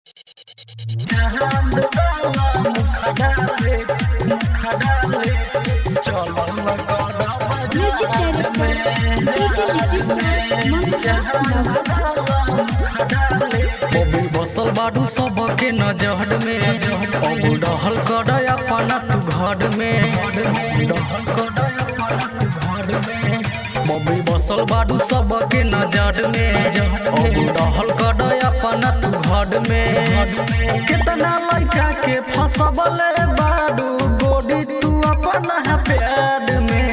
चांद वाला मुखड़ा डाले चलो लगड़ा म्यूजिक डायरेक्टर डीजे नीतीश बबी बसल बाडू सबके नजर में अब रहल कर अपना तू घर में रहल कर अपना तू घर में बबी बसल बाडू सबके नजर में अब रहल कर अपना तू घर में कितना लड़का के फसबले बाडू गोडी तू अपना प्यार में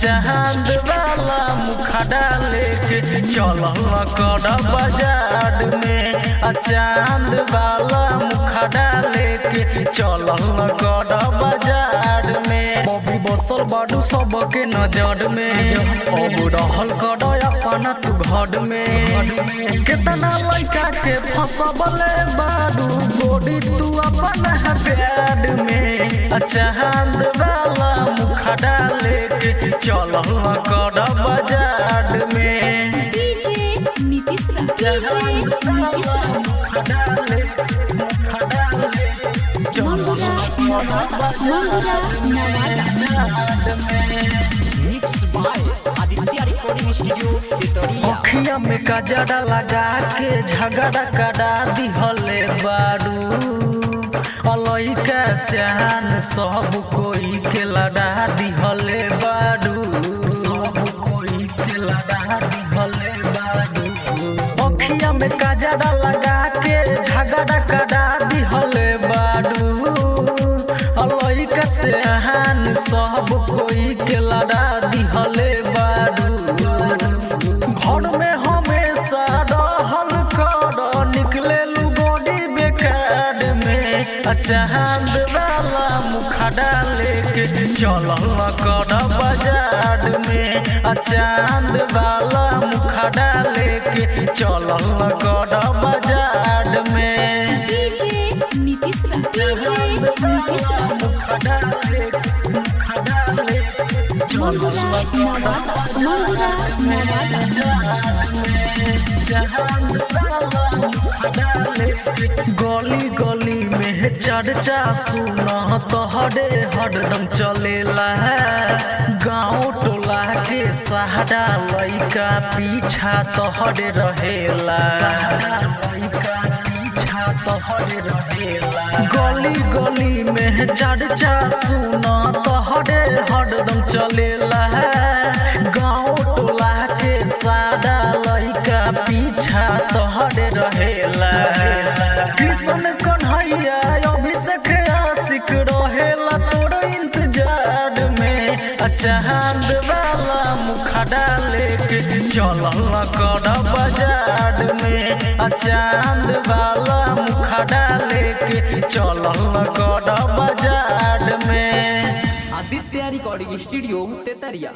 चांद वाला मुखड़ा लेके चलल कर बाजार में चांद वाला मुखड़ा लेके चलल कर बाजार में बबी बसल बाडू सबके नजर में अब रहल कर अपना तू घर में कितना लड़का के फसबले बाडू गोडी तू अपना प्यार में चांद वाला मुखड़ा लेके चलल कर बाजार में डीजे नीतीश अखिया में कजरा लगा के झगड़ा करा दिहले बारू अलैका स्यान सब कोई के लड़ा दिहले बारू सब कोई के लड़ा दिहले बारू अखिया में कजरा लगा के झगड़ा करा दिहले बारू अलैका स्यान सब कोई के लड़ा दिहले बारू घर में हमेशा रहल कर निकले गोडी बेकार में चांद वाला मुखड़ा लेके चलल कर बाजार में चांद वाला मुखड़ा लेके चलल कर बाजार में डीजे नीतीश मुखड़ा लेके गली गली में चर्चा सुना तोहरे हरदम चलेला गाँव टोला के सहारा लइका पीछा तोहरे रहेला गली गली में चर्चा सुना तोहरे हरदम चलेला गाँव टोला के सादा लइका पीछा तोहरे रहेला कृष्ण कन्हैया अभिषेक आशिक रहेला तोर इंतजार में चांद वाला मुखड़ा लेके चलल कर बाजार में चांद वाला मुखड़ा लेके चलल कर बाजार में आदित्य रिकॉर्डिंग स्टूडियो तेतरिया।